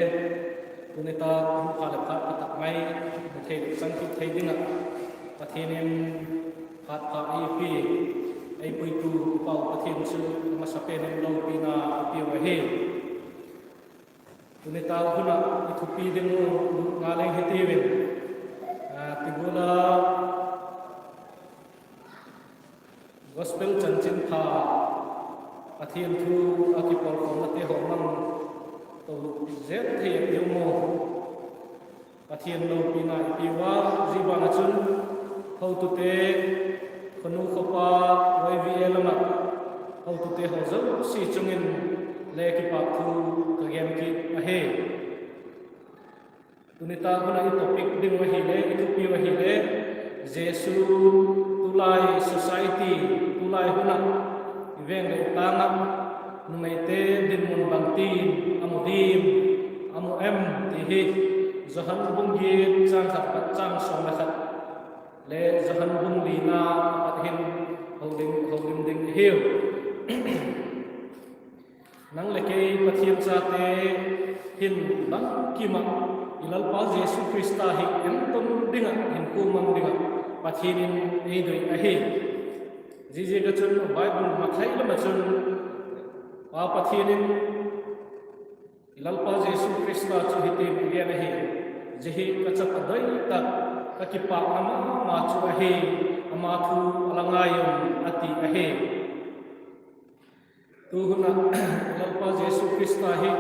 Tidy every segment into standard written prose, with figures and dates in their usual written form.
Punita Palapat at may sangkit ay dinga patinin at IP ay puitu pau patin su masapen ng pina piwahe punita huna itupi din mo ngaleng hitiwin tigula gospel chanchin pa patin tu akipol komate homang zet he yomo pathian lo pina piwa jiba nachun how to te khonu khopa YVL ma how to te hozo si chungin le ki pa thu kagem ki ahe tunita guna i topic ding wa hile itu pi wa hile jesu tulai society tulai huna event tanga numaite din mun bangti amudim amu em tihi zahan bungi chang khat chang som na khat le zahan bung lina pathin holding ding hiu nang leke pathian chate hin bang kima ilal pa jesu krista hi entom dinga hin kumam dinga pathinin eidoi ahi jije ga chun bible mathai la chun pa pathinin ilal pa jesu krista chu hite biya nahi jehi kachap adai ta kakipa ama ma chu ahi ama thu alangayum ati ahi tuhuna ilal pa jesu krista hi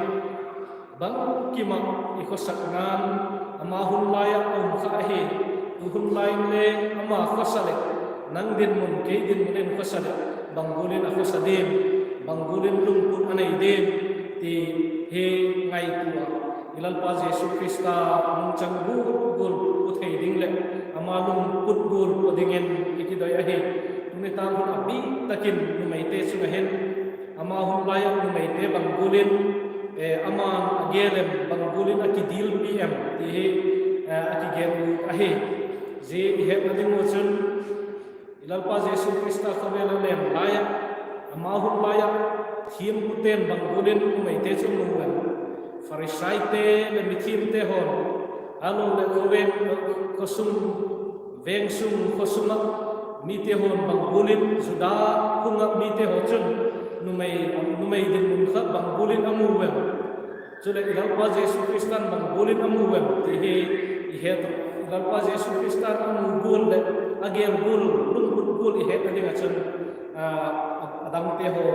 bang kima ikosaknan ama hun laya om kha ahi tuhun lain le ama khosale nang din mun ke din mun khosale bangulin akhosadim bangulin lungput anay din ti he ngai tua ilal pa jesu krista mung changbu gul uthei dingle amalung putgul odingen ikidai ahe tunita hun abi takin numaite sungahen ama hun layang numaite bangulin ama agelem bangulin akidil pm ti he akigem ahe je he nading mochun ilal pa jesu krista khabela lem layak amahun layak thiem puten bangulin umaite chumugan farisaite le mithim te hon alo le kowen kosum vengsum kosuma mite hon bangulin suda kunga mite hochun numai din mun kha bangulin amuwen chule ilal pa jesu kristan bangulin amuwen te he ilal pa jesu kristan amugul le agel gul lungkul he tadi ngachun adang te ho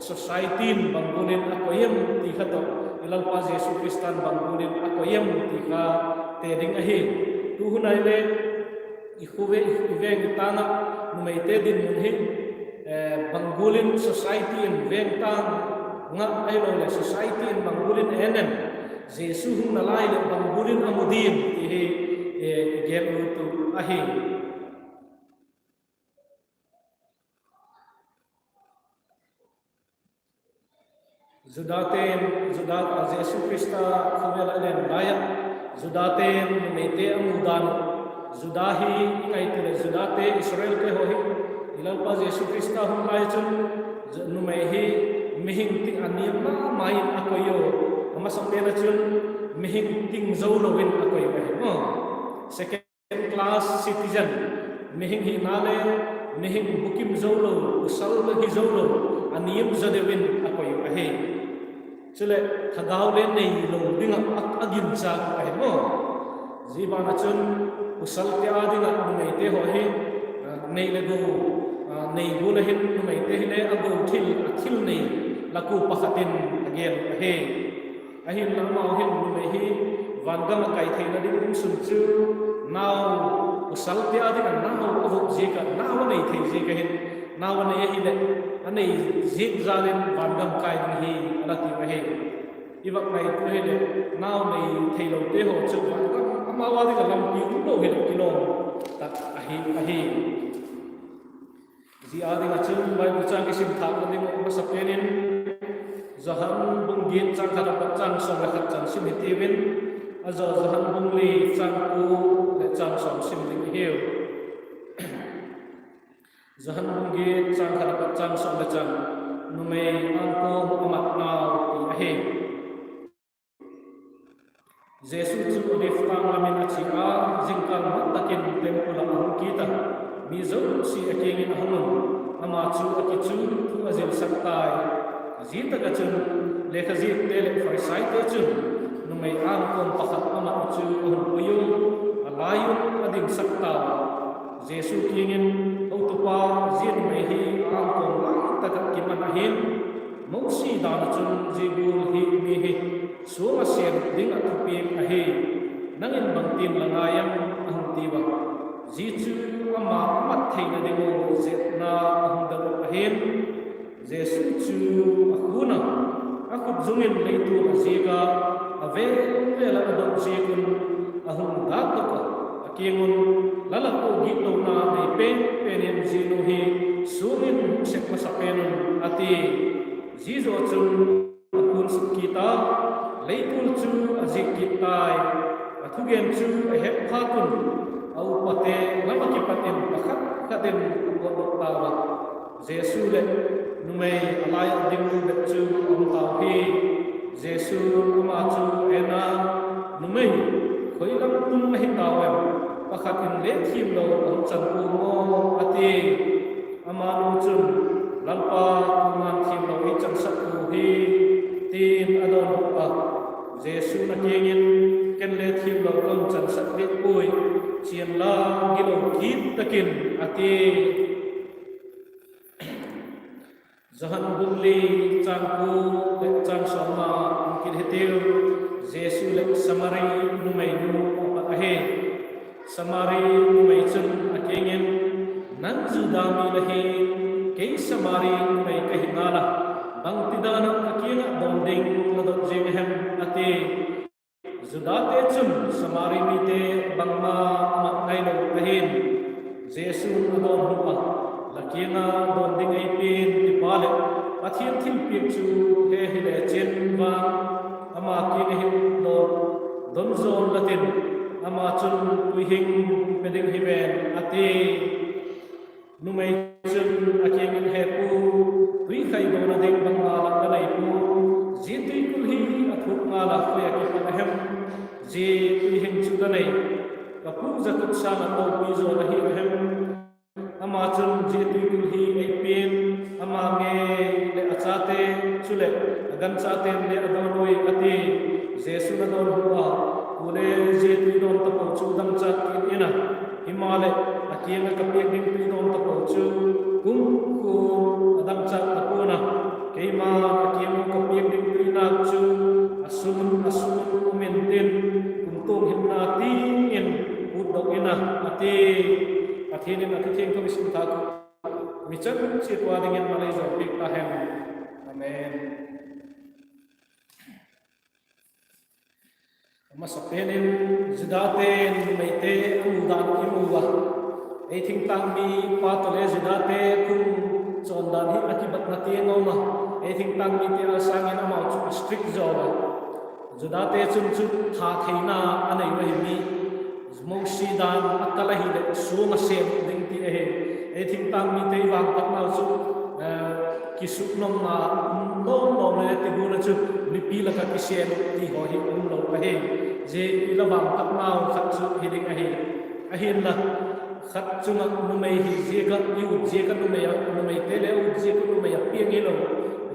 society bangulin akoyem ti khato ilal pa jesu kristan bangulin akoyem ti ka teding ahi tu hunai le ikhuwe iveng tana numaite din munhi bangulin society in veng tang nga ayo le society in bangulin enem jesu hun nalai le bangulin amudin ti he gelu tu ahi Zudat Jesu Krista khabela len raya zudaten mete amudan zudahi ngai tele zudate Israel ke hohi ilal pa Jesu Krista hum rai chun numaihi mihing ti aniam na main akoyo ama sampena chun mihing ting zolowin akoyo ho second class citizen mihing hi nale mihing bukim zolo usal hi zolo aniam zadewin akoyo ahe chule thagau le nei lo dinga agim sa ka he mo jibana chun usal te adinga nei te ho he nei le go nei go le hin nei te le ago thil nei laku pakhatin again he ahin na ma hin nei hi wangam kai theina ding sun chu now usal te adinga now ago je ka now nei the je ka hin now nei hi le anei zit zalen wangam kai hi alati wa he iwak nai tu he le now nei thailo te ho chu wangam amawa di lam pi tu do he kilo tak ahi ji adi ngachum bai buchang ki sim thak ni mo sapenin zahan bunggin chang khat chang som la khat chang sim tiwin azo zahan bungli chang ku le chang som sim ding hiu zahan bunggin chang khat chang som la chang numei angko amat nau ti ahe Jesu chu lef tang lamin achia jingkal matakin tempula ang kita mizo si akingin ahunun ama chu akichu thu azil saktai zita kachun lekhazi tele farisai te chun numai am kon pakhat ama chu ahun puyu alayun ading sakta Jesu kingin autupa zin mai hi am kon takat kimanahin Mausi dana chun jibul hi mi hi suwa sen ding atupim ahi nangin bangtin langayang ahung tiwa jichu ama amat theina dingo zetna ahung daru ahin Jesu chu akuna akut zungin leitu aziga ave vela adok jekun ahung datoka akingun lalako gito na may pen zinuhi sungin sekma sa penun ati Jizo chun akun kita leipul chu azik kitai athugen chu ahep phatun au pate lamaki paten pakhat kaden godok tawa Jesu le numai alai ding bet chu om taw hi Jesu ama chu ena numai khoilam tum hi tawem pakhat in le thim lo om chan pu mo ati ama nu chun lalpa kuman thim lo i chang sakku hi tin adon pa Jesu na kengin ken le thim lo kon chan sak le pui chian la gilo kit takin ati zahan bumli chang ku le chang soma kin hetil Jesu le samari numai nu pa ahe samari numai chun akengin nan judami lahi kay samari may kahingala bang tidana akina bonding nadot jinghem ati zudate chum samari mite bangma maknay no kahin Jesu adon hupa lakina bonding ay pin tipale athin thimpik chu he hele chen ba ama kinehim do donzon latin ama chun kuihing peding hiben ati numai chun akingin hepu tui khai dona ding bangala kanai pu ji tui kulhi athuk ngala khya ki panahem ji tui hing chu danai kapu zakut sana to pizo nahi ahem ama chun ji tui kulhi ai pin ama nge le achate chule agan chate le adonoi ati Jesu na don huwa ule ji tui don tapo chu dam chat ina himale akianga kapek ding tui don tapo chu kum ku adam chat tapuna keima akianga kapek ding tui na chu asun umentin kumtung himna tingin udok ina ati athinin atithing ko bisun ta michan si kwa dingin malay zo pik tahem amen masapenin zidaten meite umudan imuwa eithing tangmi patole zidate kum chondan hi akibat nati ngoma eithing tangmi te asangin ama chu strict zoba zidate chum chu tha theina anei wa mi mosi dan akalahi de sunga sem ding ti eithing tangmi te wang patnal chu kisuknom na no le ti guna chu lipila ka kisel ti ho hi lo pahe je ilawang taknaw khat chu hiding ahin la khat chu na numai hi je ka yu je ka numai tele u je ka numai piang hilo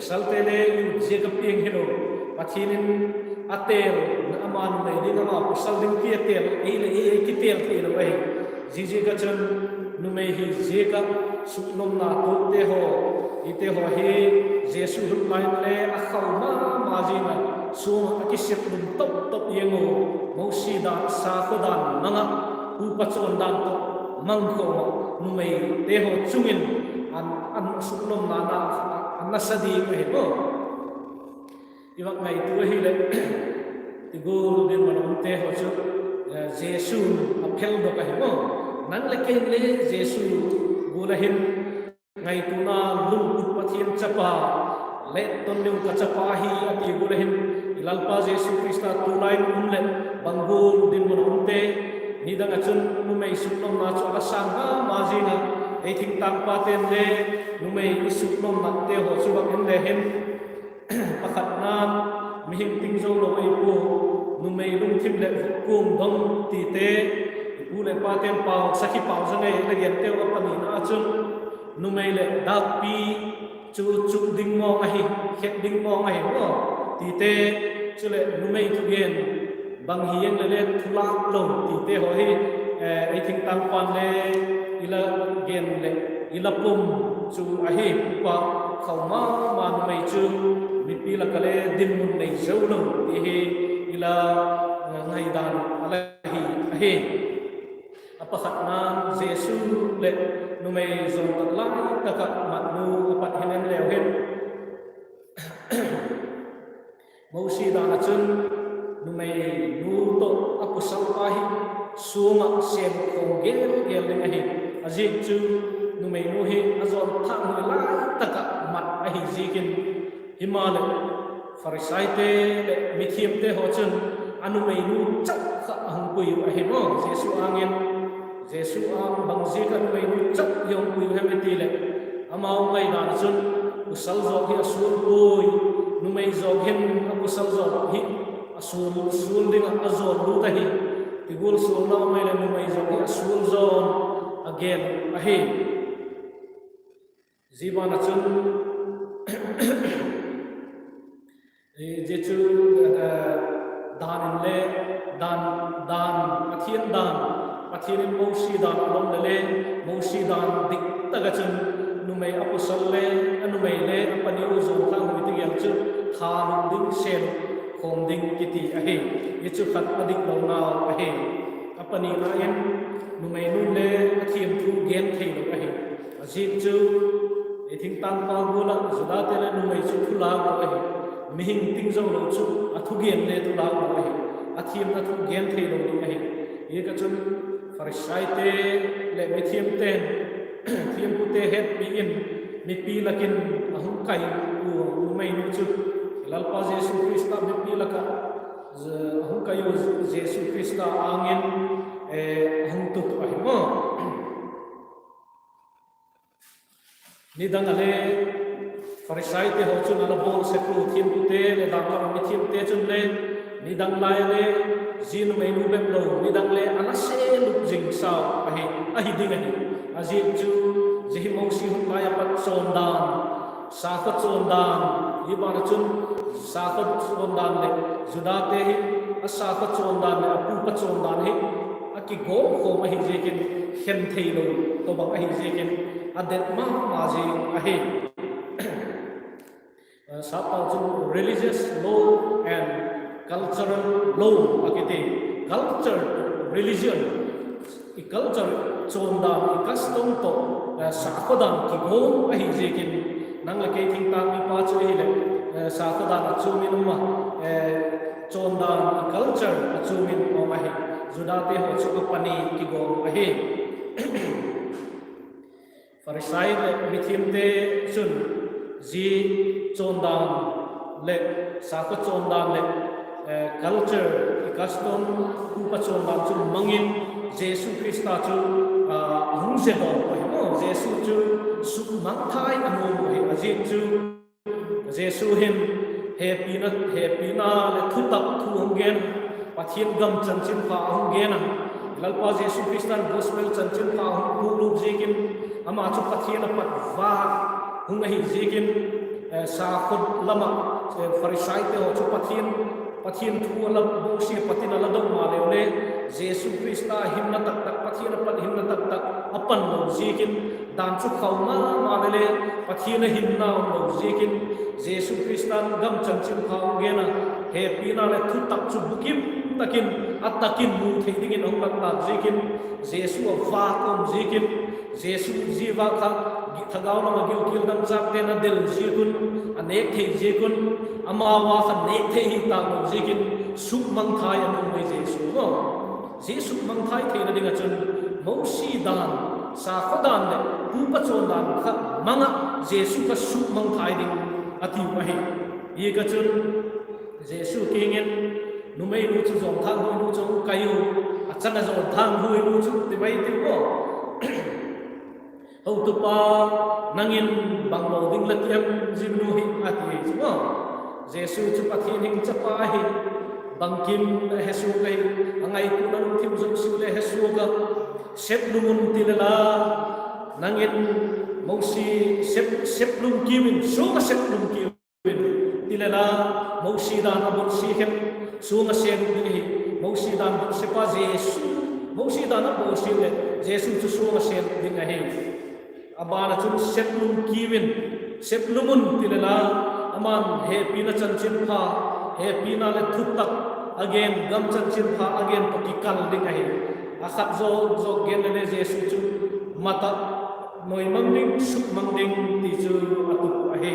sal tele yu je ka piang hilo pathinin atel na aman mai ni ma pusal ding ti atel ele ki tel ti lo ai je ka chun numai hi je ka suknom na to te ho ite ho hi Jesu lain le akhau ma jina su akisip dum top yengo mosi da sa khodan nanga upachon dan to mangko numai te ho chungin an suknom na anasadi me ho iwak ngai tu hi le tigol din manum te ho chu Jesu aphel do ka ho nan le ke le Jesu gulahin ngai tuna lung pathiam chapa le ton lung ka chapa hi ati gulahin ilalpa Jesu Krista tunai umle bangul din monte nidang achun numai suknom na chola sanga majina eithing tang paten le numai isuknom na te ho subak in le hen pakhat na mihing tingzo lo ai pu numai lung thim le kum dong ti te u le pa ten pau sakhi pau jangai le gen te apani na chun nu mai le dak pi chu chu ding mo ngai het ding mo ngai mo ti te chu le nu mai tu gen bang hieng le thula lo ti te ho hi ai thing tang pan le ila gen le ila pum chu a hi pa khau ma ma nu mai chu mi pi la kale din mun nei zo lo ti hi ila ngai dan ala hi a hi apa khatna jesu le nu mai zong tak lai ta ka mat nu apat henen le hen mau si da na chun nu mai nu to apu sau a hi suama sen khong gel gel le hi aji chu nu mai nu hi azon thang hu lai ta ka mat a hi jikin himale farisai te le mithiam te ho chun anu mai nu chak kha hang pui a hi no jesu angin jesu ang bang ji kan mai nu chak yong pui ha me ti le amau mai dan chun usal zo hi asul pui nu mai zo hen usal zo hi asul ding azon lu ta hi tigul sul na mai le nu mai zo hi asul zon again a hi zibana chun je chu dan le dan pathian mo si dan long le mo si dan dik ta ga chun nu mai apusal le anu mai le apani u zo thang mi ti yang chu tha lu ding sen khom ding kiti a he ye chu khat adik lo na a he apani na en nu mai nu le pathian thu gen thei lo a he ajit chu e thing tang pa bu la zuda te le nu mai chu thu la lo a he mihing ting zo lo chu athu gen le tu la lo a he athiam na thu gen thei lo ni a he ye ka chun farisai te le mithiam ten thiam pu te het pi in mi pi lakin ahum kai u mai nu chu lalpa jesu krista mi pi laka ahum kai jesu krista angin ahum tu a hi mo ni dang ale farisai te ho chun ala bol se ku thiam pu te le dang la mithiam te chun le ni dang lai le zin mai nu bem lo ni dang le ana se luk jing sao a hi ding ani azim chu jehi mo si hum lai pat son dan sa khat son dan yi ba na chun sa khat son dan le juda te hi a sa khat son dan le apu pat son dan hi a ki go ko ma hi je kin khen thei lo to ba a hi je kin adet ma je a hi sa pa chun religious law and cultural law akite culture religion i culture chonda i custom to sa khodan ki go a hi je kin nang la ke thing ta mi pa chu hi le sa khodan chu min ma chonda i culture chu min o ma hi juda te ho chu pani ki go a hi farisai le mithiam te chun ji chonda le sa kho chonda le culture custom upa chonda chu mangin jesu krista chu hung se do mo jesu chu su mang thai anu hi ajin chu jesu him happy na le thu tak thu hung gen pathian gam chan chin pha hung gen lalpa jesu krista gospel chan chin pha hung lu jekin ama chu pathian pat va hung hi jekin sa khod lama farisai te ho chu pathian thu alam bo si patin ala dong ma le jesu krista himna tak tak pathian pat himna tak tak apan lo jekin dan chu khau ma le pathian himna lo jekin jesu krista gam chan chin khau gena he pina le thu tak chu bukim takin atakin mu thingin ong tak tak jekin jesu va kom jekin jesu jiwa kha thagau na magil kil dam chak te na del jikun anek thei jikun amawa khan ne thei hi ta mo jikin suk mang thai anu mai jesu no jesu mang thai thei na dinga chun mo si dan sa khodan le pu pa chon dan kha manga jesu ka suk mang thai ding ati ma hi ye ka chun jesu kingen nu mai nu chu zong thang hu nu chu kayu achana zong thang hu nu chu ti mai ti ko hau tu pa nangin bang lo ding la tiam jim nu hi ati mo jesu chu pathin hing chapa hi bangkim hesu kai angai kunan thim jong sule hesu ga sep lumun tilala nangin mausi sep lum kimin so ga sep lum kimin tilala mausi dan abon si hem so ga sen ni mausi dan sepa jesu mausi dan abon si le jesu chu so ga sen ding ahe abana chu sep lum kimin sep lumun tilala aman he pina chanchin pha he pina le thutak again gam chanchin pha again pakikal ding ahe akhat zo gen le jesu chu mata noi mangding suk mangding ti chu atu ahe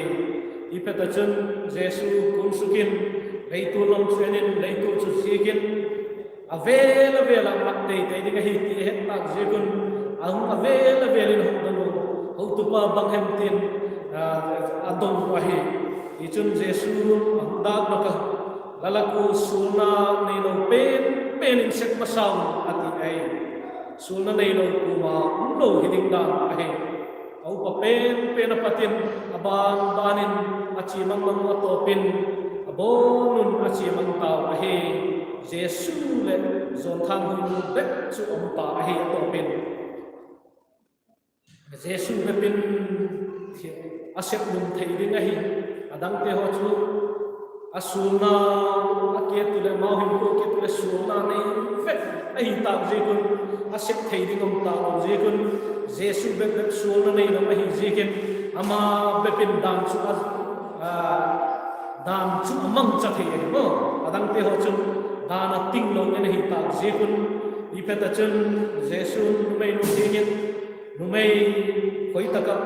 ipeta chun jesu kun sukin leitu lam chenin leitu chu sikin avel mak dei dei ding ahe ti het tak jegun ang avel in hodano ho tu pa bang hem tin adong ahe ichun jesu dak naka lalaku suna nei no pen insek masam ati ai sulna nei lo kuma lo hiding da ahe au pa pen apatin abang banin achi mang atopin abonun achi mang tau ahe jesu le zon thang hu bet chu om ta ahe atopin jesu be pin asep lum thei ding ahe adang te ho chu asuna akia tule mau him ko ke tule suna nei vet ai ta je kun asep thei ding om ta o je kun jesu be suna nei no ai je ken ama be pin dan chu amang cha thei ai mo adang te ho chu dana ting lo ne hi ta je kun ipeta chun jesu mei no je ken no mei koi taka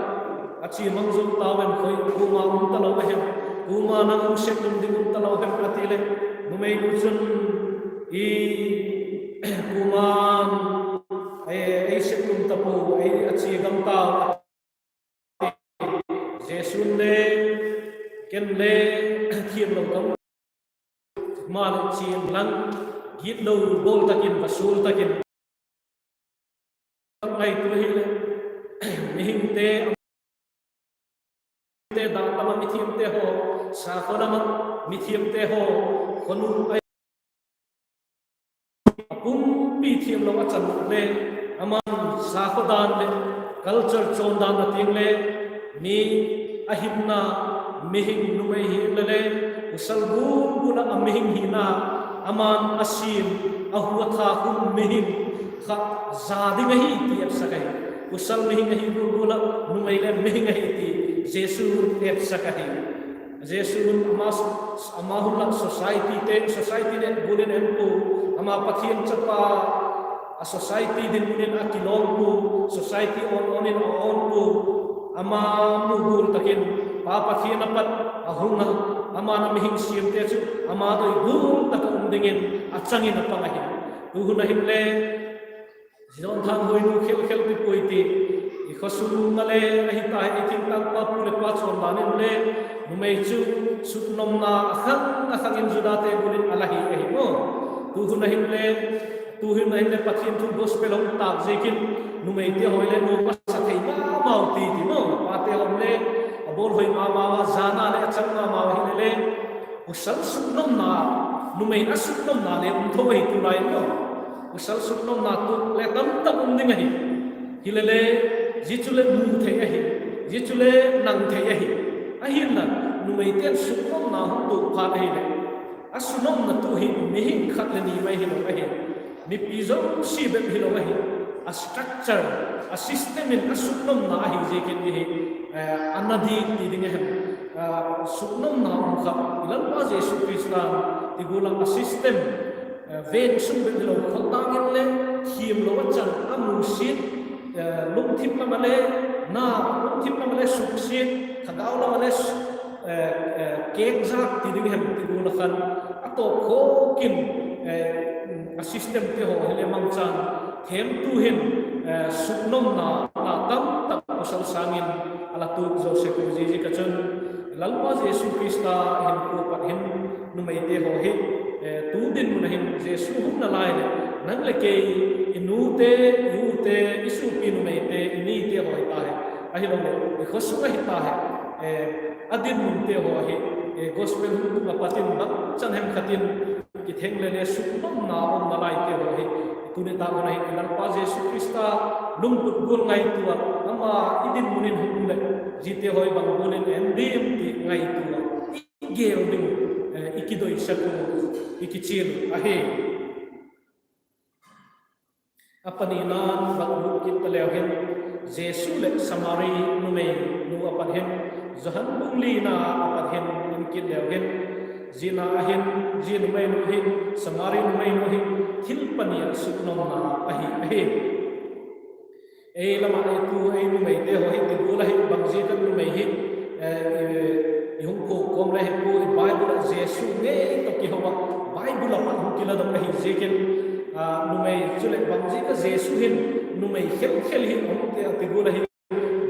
achi mang zum ta wen koi ku ma um ta lo he kuma nang sep dum ding talaw hem atile numay lusun I kuma ay sep dum tapo ay achi gam ta jesun le ken le thiem lo kam mal chi lang git lo bol takin basul takin ay tuhile mihing te da tama mithiam te ho sa khonama mithiam te ho khonu ai apum pi thiam lo achan le aman sa khodan le culture chon dan na ting le mi ahimna mihing numai hi le usal guna amihing hina aman asim ahwa tha kum mihing kha zadi hi ti sakai usal mihing hi guna numai le mihing hi ti jesu et sakahi jesu amahulak society ne bulen empu ama pathian chapa a society din bulen akilong pu society on pu ama mugur takin pa pathian apat ahunga ama na mihing siam te chu ama doi gur tak umdingin achangin apangahi tuhuna himle zon thang hoinu khel pi poiti ikhosu male ahita iting tang pa pule pa chon banin le numei chu sutnom na akhang in judate bulin alahi ehi mo tuhuna himle pathin thu gospel hom tak jekin numei te hoile no pasa thei ma mau ti mo pate homle abol hoi ma jana le achang ma hinle usal sutnom na numei na sutnom na le thoi tu lai no usal sutnom na tu le tam tam ningahi hilele jichule mu thei ahi jichule nang thei ahi ahin na numei ten sutnom na tu pha ahi le asunom na tu hi mihin khat le ni mai hi lo ahi mi pizo si be hi lo ahi a structure a system in asutnom na ahi je ken ni anadi ti ding he sutnom na kha ilan pa jesu krista ti gulang a system ven sum be lo khotangin le thiem lo chan amu sit lung thip na male suksit thagaw na male kek zak ti ding hem ti guna khan ato ko kin a system te ho hele mang chan them tu hin suknom na tam tak usal sangin ala tu joseph ji ka chan lalpa jesu krista hin ko pa hin numai te ho hi tu din mun hin jesu na lai nang le ke inute isu pin mai te ni te hoi ta hai ahi lo me khosu hi ta hai adin mun te ho hi gospel hu ma patin bak chan hem khatin ki theng le le suknom na om na lai te ho hi tuni ta ko nai ilar pa Jesu Krista lum put gul ngai tua ama idin munin hum le jite hoi bang gulen endim ti ngai tua igel ding ikidoi saku ikichil ahe apani nan baklu kit palehen Jesu le samari nume nu apadhen zahan bungli na apadhen inkit lehen zina ahin jin mai nu hin samari mai nu hin thilpania suknom na ahi e lama ai tu ai nu mai te ho hi ti bula hi bangji kan nu mai hi yung ko kom le ko Bible Jesu ne to ki ho Bible pa hu kila dam hi jekin nu mai chule bangji ka Jesu hin nu mai khel hi om te ti bula hi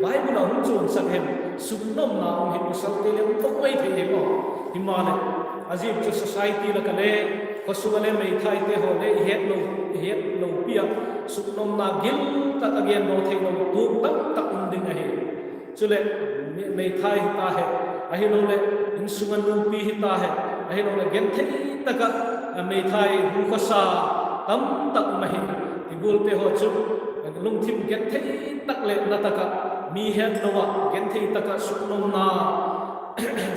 Bible hum chun sak hem suknom na om hi sal te le to mai the he ko himane azib cho society la kale khosule mai thai te ho le het lo pia suknom na gil ta again no thei no tu tak unding ahe chule mai thai ta he ahi lo le insuman nu pi hi ta he ahi lo le gen thei taka mai thai hu khosa tam tak mahi tibul te ho chu lung thim gen thei tak le na taka mi het no wa gen thei taka suknom na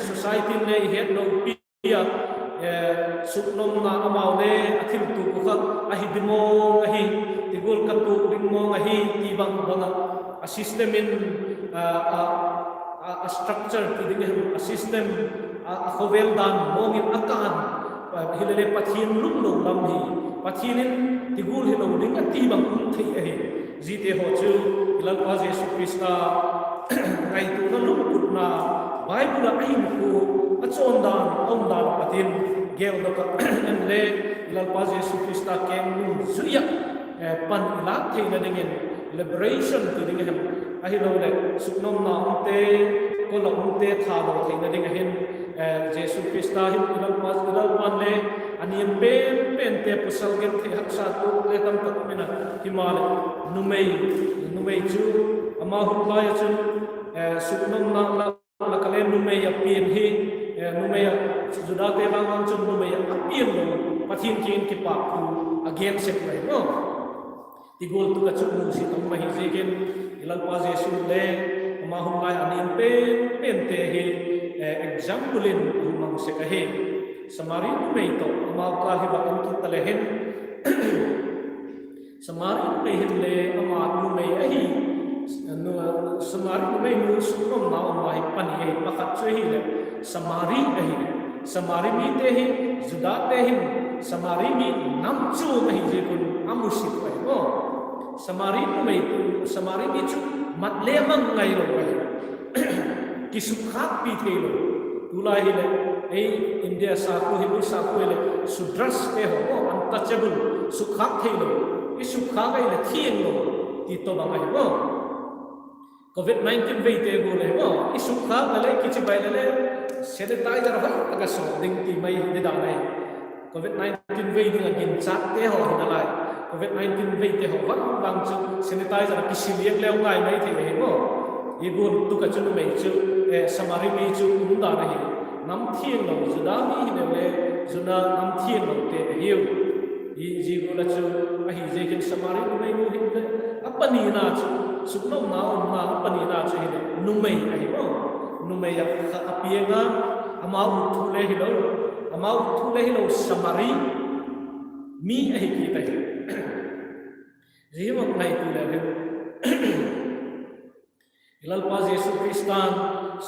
society le het no pi suknom na amaw le athil tu ko kha ahi dimong ahi tigul katu dimong ahi tibang banga a system in a structure tiding a system a khovel dan mongin akan hilele pathin lum lo lam hi pathinin tigul hilo ding atibang thei ahi jite ho chu ilal pa Jesu Krista ngai tu na lum put na Bible ai ku achon dan om dan patin gel do ka en le ilal pa Jesu Krista ken nu suya pan ilat thei na dingen liberation tu dingen ahi lo le suknom na umte ko lo umte tha do thei na dingen hen Jesu Krista hin ilal pan le aniam pen te pusal gen thei haksa tu le tam tak mena himal numei chu ama hu la ya chu suknom na la kale numei ya pin hi numei juda te lang chu numei ya pin lo pathin kin ki pa ku again set lai no tigol tu ka chu mu si tam mahi jegen ilal pa Jesu le ama hu la aniam pen te hi example in umang se kahe samari numei to ama ka hi ba an ki talehen samari numei le ama numei ahi samari numei nu suknom na umai pani ai pakat chehi le samari ahi samari mi te hi juda te hi samari mi nam chu mahi je kun amusit pai ho samari numei tu samari mi chu mat le mang ngai ro pai kisukhat pi the lo tulai le ei India sa ku hibu sa ku le sudras te ho untouchable sukhat the lo isukha gai le thieng lo ti to ba mai ho COVID-19 ve te go le ho isukha le kichi bai le sanitizer ho aga so ding ti mai de da nai COVID-19 ve ding agin chat te ho na lai COVID-19 ve te ho wan bang chu sanitizer ki siliek le ngai mai the he ho ibun tu ka chu mai chu samari mi chu da na hi nam thieng lo juda mi ne le juna nam thieng lo te hiu i ji go la chu a hi je kin samari mai mu hin le apani na chu suknom na na apani na chu hi nu mai ai ho nu mai ya kha apienga amau thu le hi lo amau thu le hi lo samari mi ai ki tai ji mo mai tu le ilal pa Jesu Kristan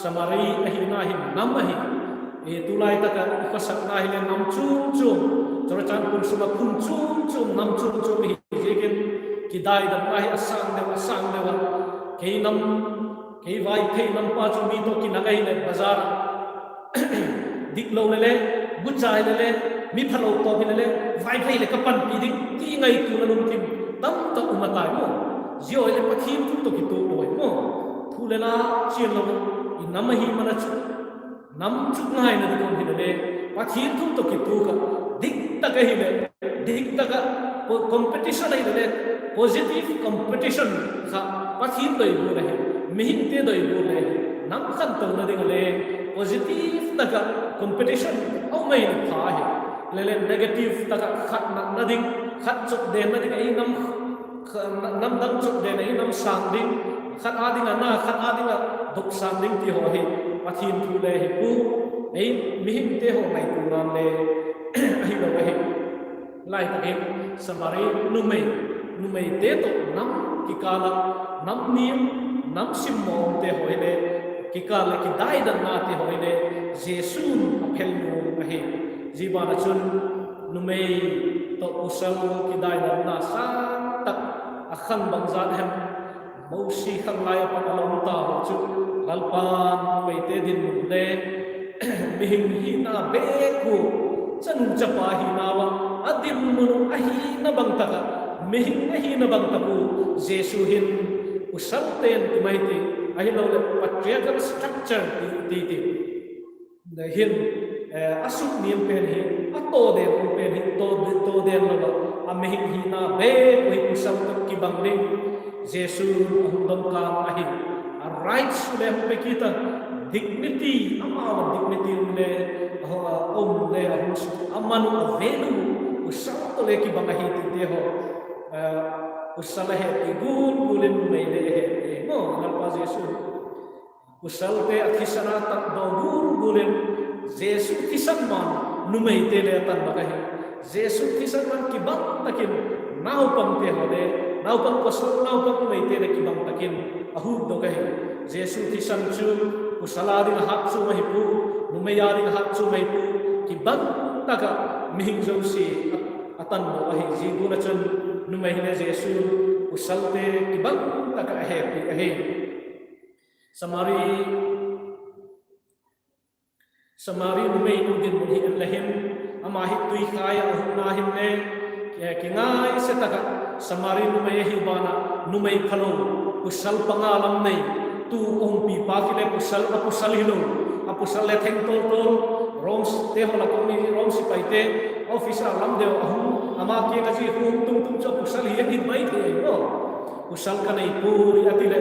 samari ahi na hi nam ahi e tulai taka kasak na hi nam chum Joratan pun suma kun chum nam chum hi jegen kidai dam na hi asang dewa kei nam kei vai kei nam pa chu mi to kinagai le bazar dik lo le bujai le mi phalo to bi le vai phai le kapan pi dik ki ngai tu na lum tim tam ta umatai mo jio le pathim tu to ki to oi mo thulena chiel lo inam hi mana chu nam chu ngai na dikon hi le pathim tu to ki tu ka dik ta ka hi le dik ta ka competition ai le positive competition kha pathim doi bu le mihin te doi bu le nam khan to na ding le positive ta ka competition au mai na pha hi lelen negative taka khat na ding khat chok den na ding ai nam dang chok den ai nam sang ding khat ading na khat ading dok sang ding ti ho hi pathin thu le hi pu ai mihim te ho mai tu ram le ai lo hi lai ta ke samari numei te to nam ki kala nam nim nam sim mom te ho le ki kala ki dai dan na te ho le jesun aphel nu ahi jibana chun numei to usal ki dai dan na sa tak akhan bang zat hem mausi khang lai pa alom ta ho chu lalpan numei te din le mihing hi na be ku chan chapa hi na wa adim mun ahi na bang taka mihing ahi na bang tapu jesu hin usal ten mai ti ahi lo le patriarchal structure ti the hin asuk niam pen hi ato den pen hi to den lo amihing hi na be ko usal ki bang ding jesu hum ka ahi a rights le pe kita dignity ama dignity le le amanu avelu usal to le ki bang hi ti ho usal he igul gulen me le he no nalpa jesu usal te akhisana tak dogur gulen jesu kisan man numei te le tan bakahi jesu kisan man ki bang takin nau pang te ho le nau pang pasal nau pang me te le ki bang takin ahu do kahi jesu kisan chu usalari hat chu mai pu numeyari hat chu mai pu ki bang taka mihing zo si atan mo ahi jiguna chun numei le jesu usalte ki bang taka ahe samari numei nu din mun hi lahim ama hi tui khaya na him ne ki ngai se taka samari numei hi bana numei phalo usal pangalam nei tu ong pi pa ki le pusal hilo apusal le theng tol roms te hola ko ni roms pai te officer lam deu ama ki nga ji hum tum cho pusal hi hin mai the no pusal ka nei pu ati le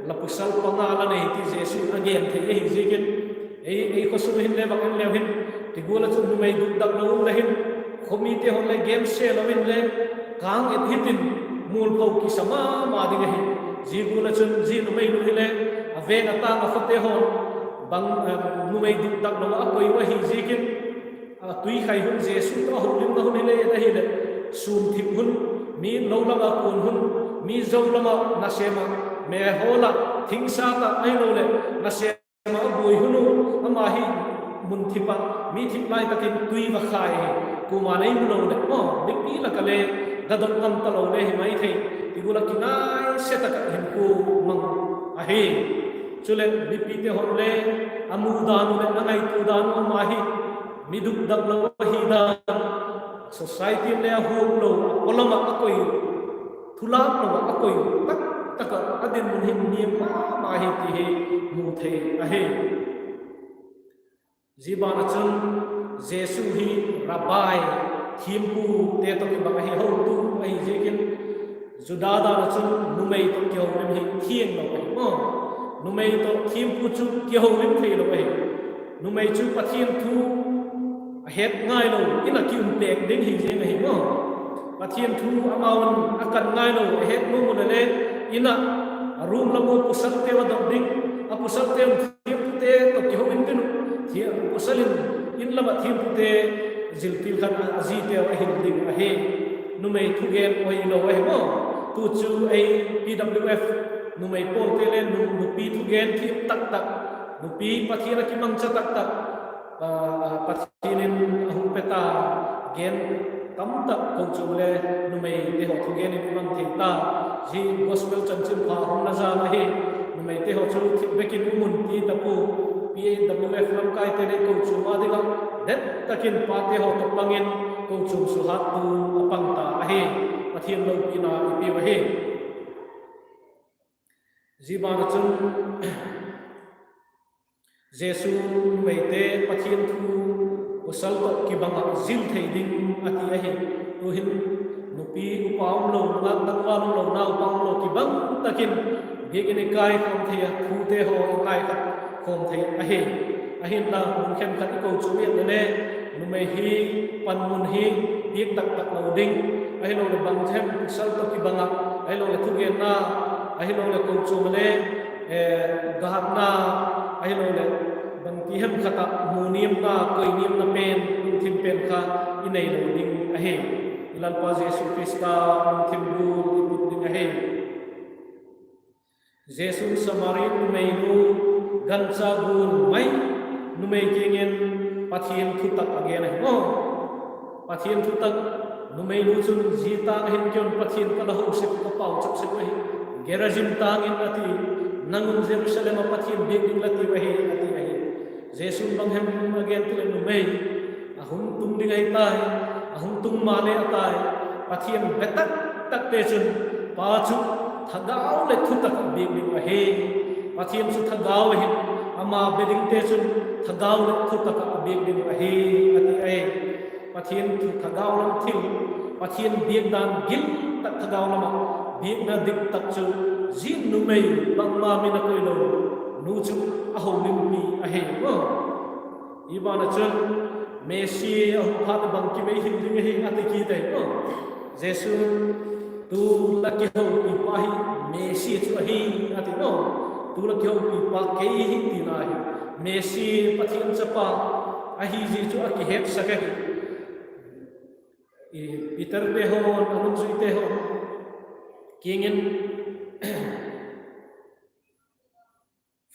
la pusal pangala nei ti jesu again the hi jigen ei ko su hin le bang le hin ti gola chu nu mai duk dak no le hin khomi te hol le game se lo hin le kang et hitin mul ko ki sama ma ding hi ji gola chu ji nu mai nu le ave na ta ma khote ho bang nu mai duk dak no a koi wa hi jigen tui khai hun jesu to hu lim no le da hi le sun thip hun mi lo lama kun hun mi zo lama na sema me hola thingsa ta ai lo le na se ma bui hunu ama hi mun thipa mi thip lai takin tui wa khai ku ma nei mu lo le big pi la kale gadon tam ta lo le hi mai thei igula kinai se ta hin ku mang ahi chule bipi te hon le amu dan le nangai tu dan ama hi miduk dak lo hi da society le hu lo kolama akoi thula lo akoi tak taka adin mun hin ni ma hi ti he mu the ahe jibana chun jesu hi rabai thimpu te to ki bang hi ho tu ai jegin judada na chun numei to ki ho rim hi thieng lo ai mo numei to thimpu chu ki ho rim thei lo ai numei chu pathian thu het ngai lo ina ki pek ding hi je hi mo pathian thu amaun akan ngai lo het mu mun le ina room lamu pusat te wa ding apusat te thim te to ki ho in tin thia pusalin in lama thim te zil til khan azi te wa hin ding a he numei thu gen oi lo wa mo tu chu ai pwf numei pol te le nu pi thu gen thi tak nu pi pathira ki mang cha tak pathinin hum peta gen tam tak ko chu le numei te ho thu gen ni mang thi ta ji gospel chanchin kha hum na za na he numei te ho chu thi bekin umun ti tapu PAWF lam kai te ne ko chu ma diga det takin pa te ho to pangin ko chu su hat tu apang ta a he pathian lo ina ipi wa he jibana chun jesu mei te pathian thu usal to ki bang zil thei ding ati a he tu hin nupi upaum lo ngat tangwa lo na upang lo ki bang takin begini kai khom thia thu te ho kai khom thei a he la mun khem khat ko chu mi le numei hi panmun hi dik tak tak lo ding ai lo le bang them sal to ki banga ai lo le thugen na ai lo le ko chu le gahak na ai lo le bang ki hem khata munim na koi nim na pen thim pen kha inei lo ding a he lan pa jesu krista thim bu put ding a he jesu samari numei nu gancha bun mai numei kingen pathian thutak again ai no pathian thutak numei lu chun jita hin kyon pathian kala ho se ko pau chak se ai gerajim tangin ati nangun jerusalem pathian beging lati wahi ati ai jesu bang hem again tile numei ahum tum dingai tai ahum tum mane atai pathian betak tak te chun pa chu thagau le thutak beging wahi pathian chu thagau hin ama beding te chun thagau le thutak beging wahi ati ai pathian thu thagau lam thil pathian biak dan gil tak thagau lama biak na dik tak chu jin numei bang ma mi na koi lo nu chu a ho lim mi a he wo ibana chun messi a hu phat bang ki mei hin ding hi ati ki dai wo jesu tu la ki ho pi pa hi messi chu hi ati no tu la ki ho pi pa ke hi ti na hi messi pathian chapa a hi ji chu a ki het saka Peter te ho anun sui te ho kingin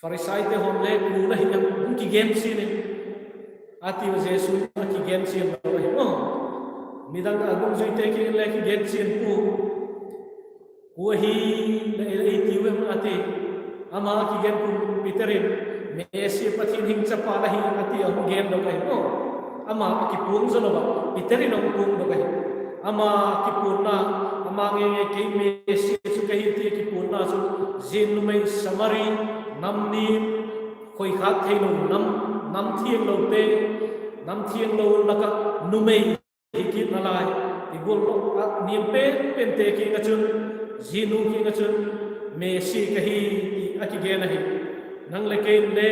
Farisai te ho le ku la hin ki game sin ati wa jesu ki game sin ba ho midang anun sui te ki le ki game sin ku hi le ti we ati ama ki game ku Peterin Messi pathin hing chapa la hi ati ho game do kai ho ama ki pung zalo ba Peterin ho pung do kai ama ki purna ama nge ke Messi chu kai ti ki purna chu jin mai samari namni khoi khat thei no nam thieng lo te nam thieng lo laka numei ki na lai ti bol lo niam pen te ki nga chun jinu ki nga chun Messi ka hi aki ge na hi nang le ke le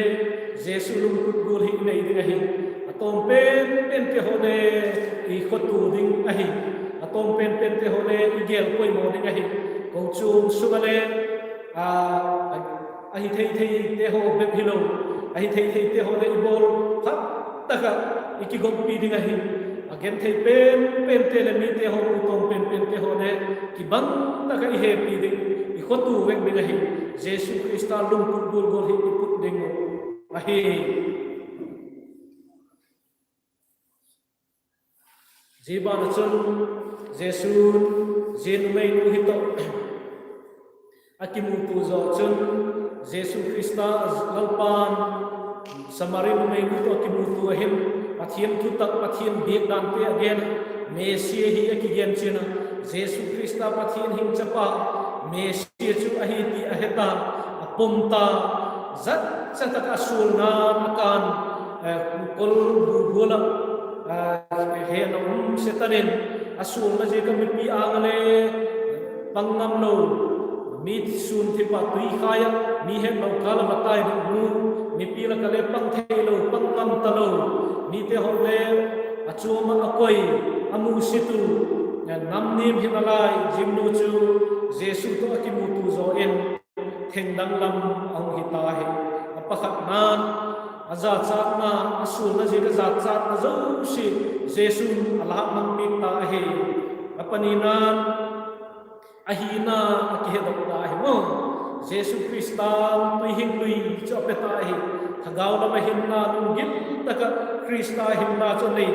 jesu lum kut gol hi nei ding hi atom pen te ho le I khotu ding a hi atom pen te ho le I gel koi mo ding a hi ko chu sugale a hi thei te ho be philo a hi thei te ho le bol khat taka iki gom pi ding a hi again thei pen te le mi te ho atom pen te ho le ki bang taka I he pi ding I khotu wek ding a hi jesu krista lum kut gol hi put ding a hi Jiban chun jesu jin mai nu hi to akimu tu zo chun jesu krista lalpan samarin mai nu to akimu tu him pathian tu tak pathian biak dan pe again Messi hi akigen china jesu krista pathian him chapa Messi chu ahi ti aheta apumta zat satak asul na akan kol gula he no setarin asul na je ka mi angale pangam no mi sun ti pa tui khaya mi he no kala batai nu mi pi la kale pang thelo pangam talo mi te ho le achuma akoi amu situ nam nim hinalai jimnu chu jesu to akimu tu zo en thengdang lam ang hitahi apakhat nan aza chat na asul na je ka chat na zo si jesu ala mang mi ta he apaninan ahina akihedok ta he mo jesu krista tu hing lui chopeta he thagau na mahinna nu git taka krista hinna cho nei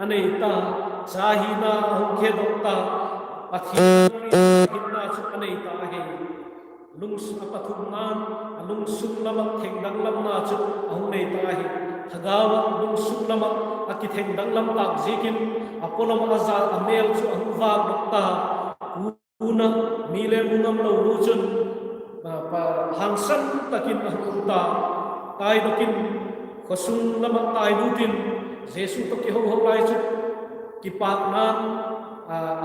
anei ta sahina akihedok ta hinna chu anei ta he lung apathumnan lung suklama thengdang lam na chu ahung nei ta hi thagawa lung suklama akithengdang lam tak jikin apolom azal amel chu ahung wa dokta una mile mungam lo luchun pa hangsan takin ahung ta tai dokin khosung lama tai lutin jesu to ki ho ho lai chu ki pak na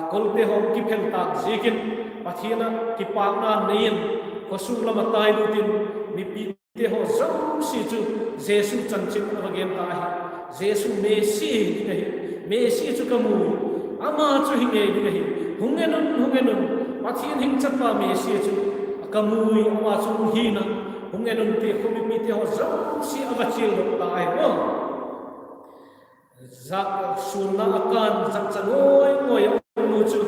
kolte ho ki phel tak jikin pathina ki pak na nein khosung lama tai lutin mi pi te ho zau si chu jesu chanchik again ta hi Jesu Messi dingai Messi chu kamu ama chu hinge dingai hungenun pathian hing chapa Messi chu kamui ama chu hina hungenun te khomi mi te ho zau si avachil ta ai no zak sunna akan zak chanoi ngoi mu chu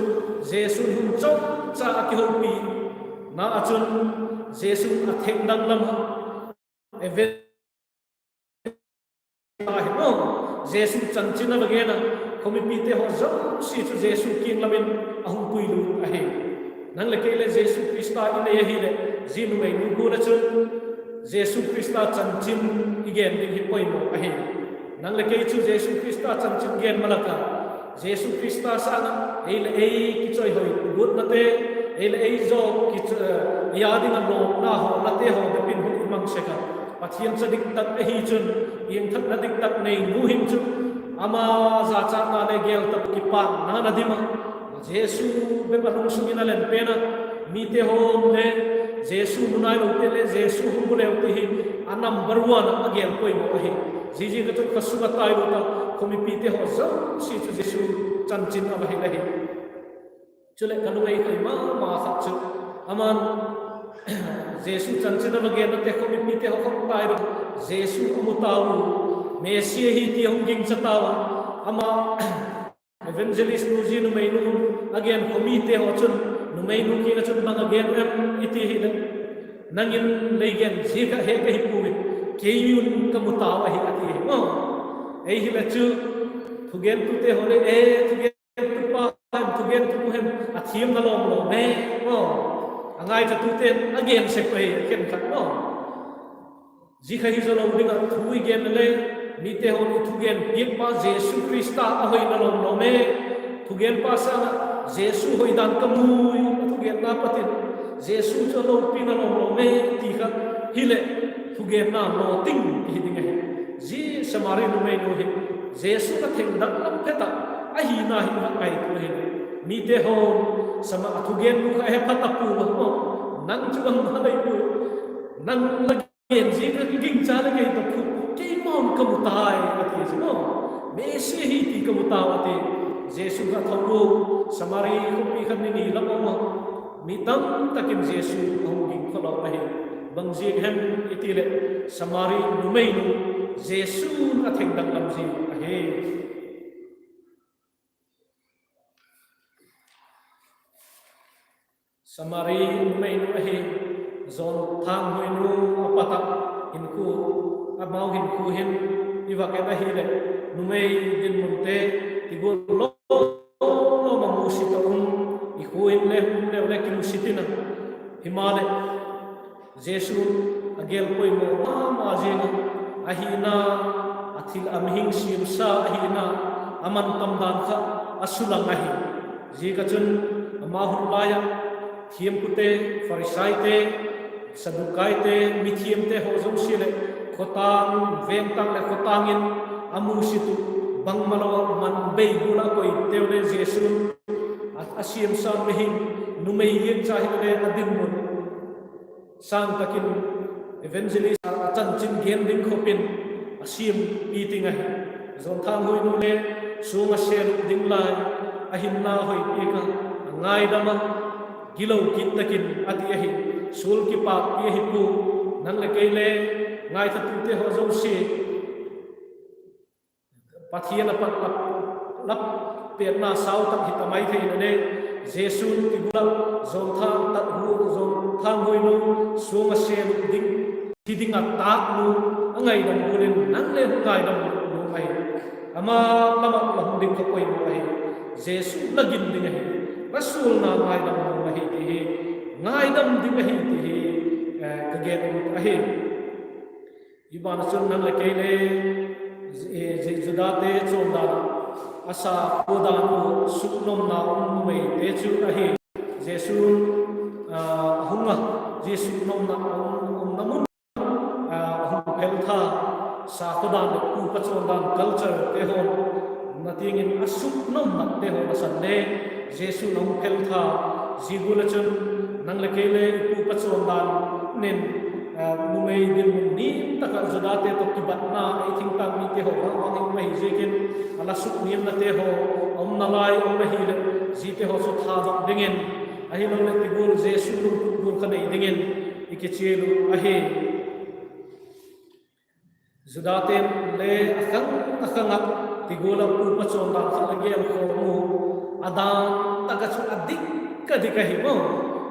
Jesu hun chok cha ki ho pi na achun Jesu athek dang lam event ai no Jesu chanchina bagena khomi pite ho zau si chu Jesu king lamin ahung puilu ahe nang le kele Jesu Krista ine hi le jinu mai nu guna chu Jesu Krista chanchin igen ding hi poimo ahe nang le ke chu Jesu Krista chanchin gen malaka Jesu Krista sana ele ki choi hoi gut nate ele zo ki yading lo na ho nate ho de pin hu imang seka pathian chadik tak hi chun yeng thak na dik tak nei mu him chu ama za cha na ne gel tak ki pa na na dima Jesu be balung sungina len pena mi te ho ne Jesu munai lo te le Jesu hu le te hi anam barwan agel koi mo hi ji ga tu kasuga tai lo ta komi pi te ho zo si chu Jesu chanchin aba hi lahi chule kalungai kai ma khat chu aman Jesu chanchin aba ge na te komi pi te ho khom tai ro Jesu umutaw Messi hi ti hong ging chatawa ama evangelist nuji nu mai nu again komite ho chun nu mai nu ki na chun bang again iti hi nangin leigen jika he ka hi pu ke yun kamutawa hi ati ho ei hi la chu thugen tu te hole e thugen tu pa thugen tu hem athim na lom lo me ho angai cha tu te again se pai ken khat ho jika hi zo lo ding a thui gen le mi te ho thugen yek pa Jesu Krista a hoi na lom lo me thugen pa sa Jesu hoi dan kamui thugen na patin Jesu cho lo pi na lom lo me ti kha hile thugen na lo ting hi ding he ji samari nu me no hi Jesu ka theng dak lam pheta a hi na hi na kai tu he mi te ho sama thugen nu kha he phata pu ho nang chu bang na dai pu nang lagen ji ka king cha la kai to ke mon kamutai ati no Messi hi ti kamutaw ati Jesu ka thawu samari ko pi khan ni lam ma mi tam takin Jesu hong ging kholo ahi bang ji hem itile samari numei nu Jesu na theng dang lam ji ahe samari numei nu ahe zon thang hoi nu apata inku amau hin ku hin iwa ka hi le numei din munte tigol lo mamusi ta ikuin le kimusitina himale Jesu agel koi mo ma jena ahina athil amhing simsa ahina aman tamdan kha asulang ahi ji ka chun amahun laya thiam kute farisai te sadukai te mithiam te ho jong sile khotang veng tang le khotangin amu situ bang malawa man bei gula koi teule Jesu asiam sam mehin numei yek chahile adin mun sang takin evangelist chan chin gen ding khopin asiam eating ai zon thang hoi nu le sunga sel ding lai ahin na hoi eka ngai dama gilo kit takin ati ahi sul ki pa pi hi pu nang le kai le ngai ta tu te ho zo si pathian pa lap pe na sau tak hi tamai thei ne Jesu ti gula zon thang tat hu zon thang hoi nu sunga sel ding hiding at tak nu angai dam burin nang le ngai dam nu ai ama lama lam ding ko koi nu ai Jesu lagin ding ai rasul na ngai dam nu ai ti ngai dam ding ai ti ka ge nu ai iban sun nang le ke le je judate chonda asa podanu suknom na umai te chu ai Jesu hunga Jesu nom na namun peltha sa khodan ku pachondan culture te hon nating in asuk nom na te hon asande Jesu nom peltha jigulachun nang lekele ku pachondan nen numei din nim taka zodate to kibatna ai thing tang mi te ho ang ang mai jekin ala suk nim na te ho om nalai om hi le ji te ho su tha dok dingen ahi lo le tibul jesu lu bul kanai dingen ikechelu ahi zodate le akang tigulang pu pachon dang khalagel ko mu adan taka chu adik kadikahi mo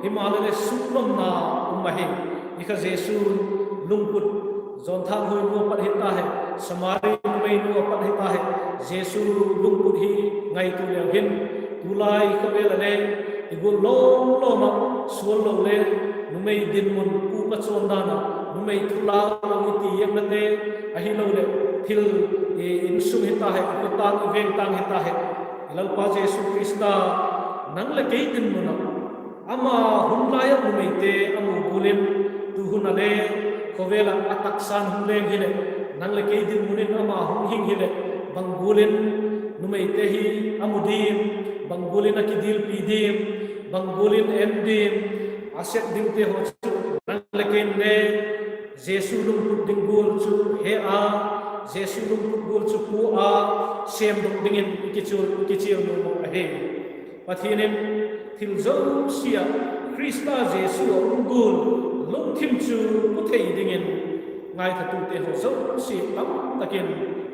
himalale suklom na umahi ika jesu lungkut zonthang hui mo padhita hai samari mai no padhita hai jesu lungkut hi ngai tu le hin tulai khabela le igul lom loma suol lo le numei din mun pu pachon dana numei thula miti yemate ahi lo le thil in sum hita hai ko tang veng tang hita hai lalpa jesu krista nang le ke din mun ama humlaya numei te amu bulim tuhunale kovela ataksan humle gile nang le ke din munin ama hum hing gile bangulin numei te hi amudim bangulin akidil pidim bangulin endim aset dim te ho nang le ke ne jesu lum pudinggul chu he a jesu lum pudgul chu pu a sem dong dingin kichul no he pathinin thilzo sia krista jesu ungul lung thim chu puthei dingin ngai thatu te ho zo si tam takin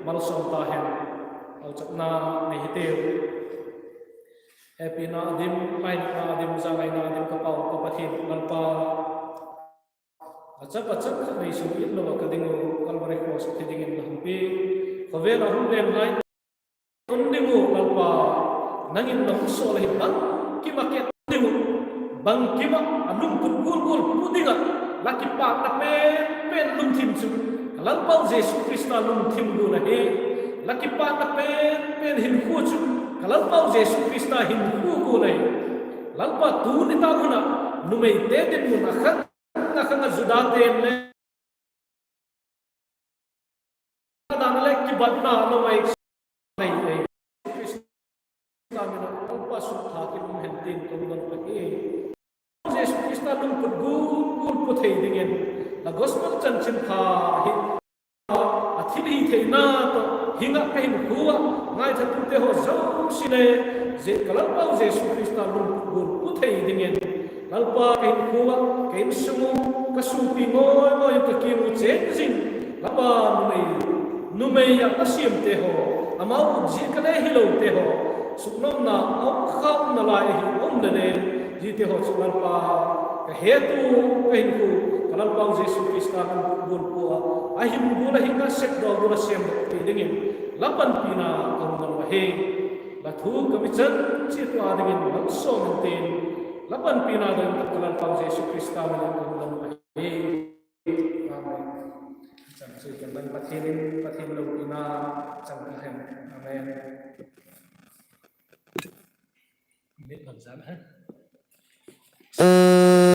malsom ta hen au chapna nei hitel happy na adim pain na adim zangai na adim kapau ka pathin lalpa achap nei su in lo ka dingu kalmare ko so thidingin la humpi kovela humlen lai ondingu lalpa nangin na so lai bang ki maket dingu bang ki ma alum gul pudinga laki pa na pen lum thim chu lalpa jesu krista lum thim du la he laki pa na pen hin khu chu lalpa jesu krista hin khu go lai lalpa tu ni ta guna numei te din mun akhan nakanga zudate le danale ki batna no mai nei nei krista mina alpa su tha ki lum hentin ko don pa e jesu krista lum pudgul puthei dingen la gospel chan chin kha hi athili theina to hinga kain huwa ngai thatu te ho zo sine je kalpa jesu krista lum pudgul puthei dingen lalpa kain huwa kain sumu kasupi ngoi ka kimu chen jin lapa numei ya asim te ho amau ji kale hilo te ho suknom na om kham na lai hi om ne ji te ho lalpa ka hetu kain ku lalpa jesu krista bun ko ahim bula hinga sek do bula sem te dingin lapan pina karunan wahe lathu kamichan chi to adingin lakso menten lapan pina dan lalpa jesu krista karunan wahe amen chẳng sự kiện lần pathin lâu pina chẳng cái amen biết làm sao hết